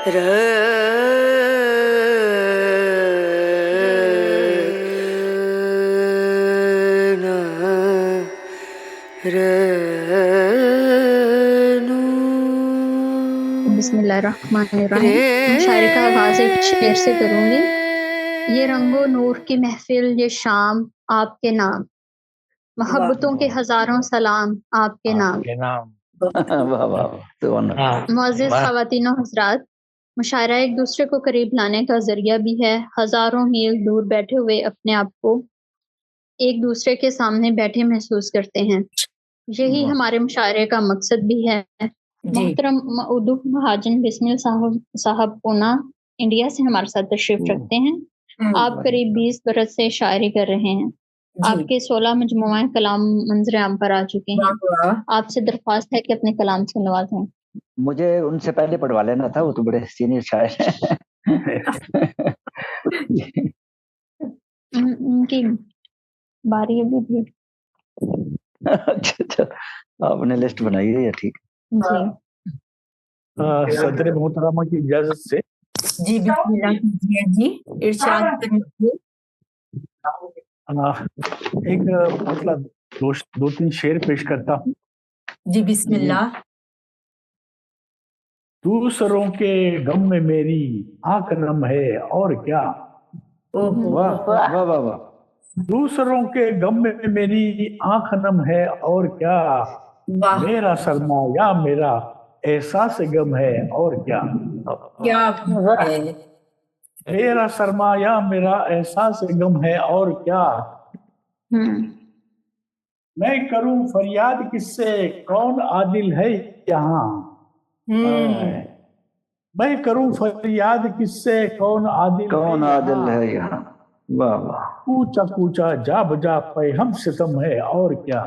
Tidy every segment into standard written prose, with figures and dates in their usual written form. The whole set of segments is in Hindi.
बिस्मिल्लाहिर्रहमानिर्रहीम। शायरी का आगाज़ एक शेर से करूँगी। ये रंगो नूर की महफ़िल ये शाम आपके नाम, मोहब्बतों के हज़ारों सलाम आपके नाम। वाह वाह। मुअज़्ज़िज़ ख़वातीन व हज़रात, मुशायरा एक दूसरे को करीब लाने का ज़रिया भी है। हज़ारों मील दूर बैठे हुए अपने आप को एक दूसरे के सामने बैठे महसूस करते हैं। यही हमारे मुशायरे का मकसद भी है। मोहतरम मऊदूद महाजन बिस्मिल साहब पूना इंडिया से हमारे साथ तशरीफ रखते हैं। आप करीब 20 बरस से शायरी कर रहे हैं। आपके 16 मजमुआ कलाम मंजर आम पर आ चुके हैं। आपसे दरख्वास्त है कि अपने कलाम से नवाजें। मुझे उनसे पहले पढ़वा लेना था, वो तो बड़े सीनियर शायर हैं। उनकी बारी अभी भी। अच्छा, आपने लिस्ट बनाई है या? ठीक जी। सदर मोहतरमा की इजाजत से जी बिस्मिल्लाह कीजिए जी, इरशाद करिए। एक मतलब दो तीन शेर पेश करता हूँ। जी बिस्मिल्लाह। दूसरों के गम में मेरी आंख नम है और क्या। वाह वाह वाह वाह। दूसरों के गम में मेरी आंख नम है और क्या, मेरा सरमाया मेरा एहसास गम है और क्या। क्या है? मेरा सरमाया मेरा एहसास गम है और क्या। मैं करूं फरियाद किससे कौन आदिल है यहाँ। मैं करूं फरियाद किससे कौन आदिल है यहाँ। वाह वाह। कूचा कूचा जा बजा पे हम सितम है और क्या।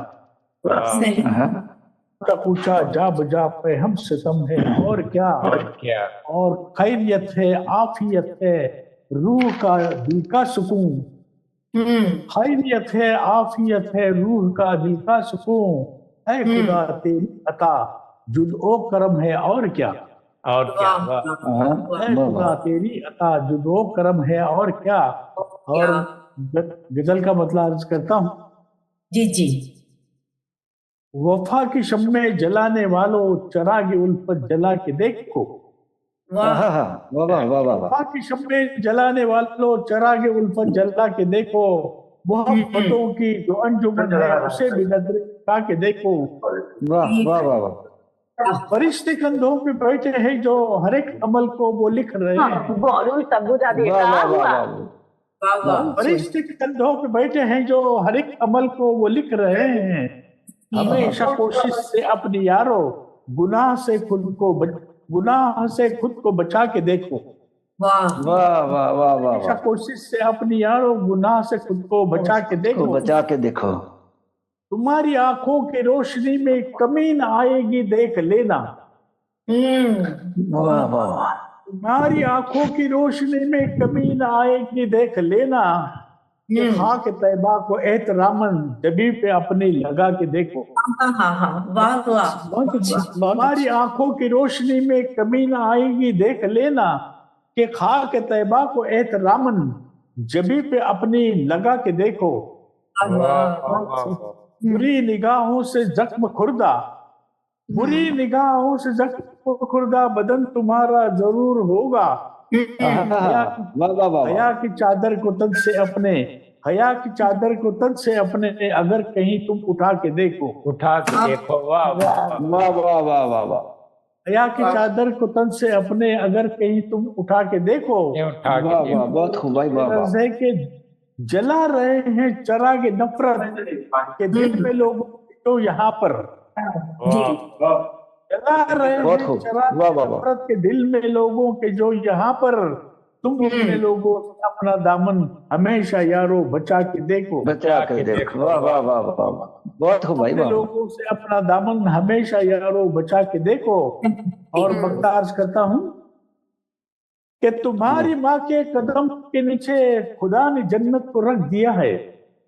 कूचा कूचा जा बजा पे हम सितम है और क्या। और खैरियत है आफियत है रूह का दिल का सुकून। खैरियत है आफियत है रूह का दिल का सुकून। है खुदा तेरी अता जुद ओ करम है और क्या। और क्या। है खुदा तेरी अता जुद ओ करम है और क्या। और गजल का मतलब अर्ज करता हूँ। जी जी। वफा की शम्मे जलाने वालों चरागे उल्फत जला के देखो। वफा की शम्मे जलाने वालों चरागे उल्फत जला के देखो। मोहब्बतों की जो अंजुमन है उसे भी नजर उठा के देखो। वाह वाह वाह। फरिश्ते कंधों पे बैठे हैं जो हर एक अमल को वो लिख रहे हैं। फरिश्ते के कंधों पे बैठे हैं जो हर एक अमल को वो लिख रहे हैं। हमेशा कोशिश से अपनी यारो गुनाह से खुद को बचा के देखो। वाह वाह वाह वाह वाह। हमेशा कोशिश से अपनी यारो गुनाह से खुद को बचा के देखो। तुम्हारी आंखों की रोशनी में कमी न आएगी देख लेना। वाह वाह। तुम्हारी आंखों की रोशनी में कमी न आएगी देख लेना। खाक तैबा को एहतरामन जबी पे अपनी लगा के देखो। तुम्हारी आंखों की रोशनी में कमी न आएगी देख लेना। कि खाक तैबा को एहतरामन जबी पे अपनी लगा के देखो। बुरी निगाहों से जख्म खुर्दा बुरी निगाहों से जख्म खुर्दा बदन तुम्हारा जरूर होगा। हया की चादर को तन से अपने हया की चादर को तन से अपने अगर कहीं तुम उठा के देखो। वाह वाह वाह वाह वाह। हया की चादर को तन से अपने अगर कहीं तुम उठा के देखो। बहुत खूब भाई। वाह के जला रहे हैं चरागे नफरत के दिल में लोगों तो यहाँ पर। जला रहे हैं चरागे नफरत के दिल में लोगों के जो यहाँ पर। तुम अपने लोगों से अपना दामन हमेशा यारो बचा के देखो। वाह वाह वाह वाह। बहुत खूब भाई। लोगों से अपना दामन हमेशा यारो बचा के देखो। और बख्तार करता हूँ कि तुम्हारी माँ के कदम के नीचे खुदा ने जन्नत को रख दिया है।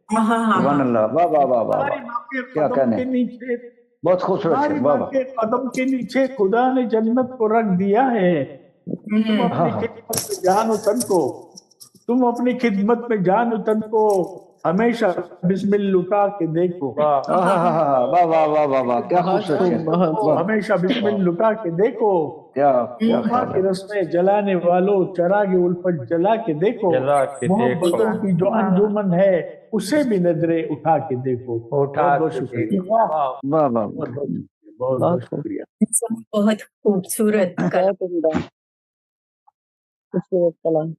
तुम्हारी माँ के कदम के नीचे बहुत खूबसूरत। तुम्हारी माँ के कदम के नीचे खुदा ने जन्नत को रख दिया है। तुम अपनी खिदमत में जानो तन को, तुम अपनी खिदमत में जानो तन को हमेशा बिस्मिल्लाह लुटा के देखो। वाह वाह वाह वाह वाह, क्या खूबसूरत है। हमेशा बिस्मिल्लाह लुटा के देखो। क्या क्या वफा के रस्ते जलाने वालों चिरागे उल्फत जला के देखो। मोहब्बतों की जो अंजुमन है उसे भी नजरें उठा के देखो। बहुत बहुत शुक्रिया। वाह वाह वाह, बहुत बहुत शुक्रिया। बहुत खूबसूरत कलाम। खूबसूरत कलाम।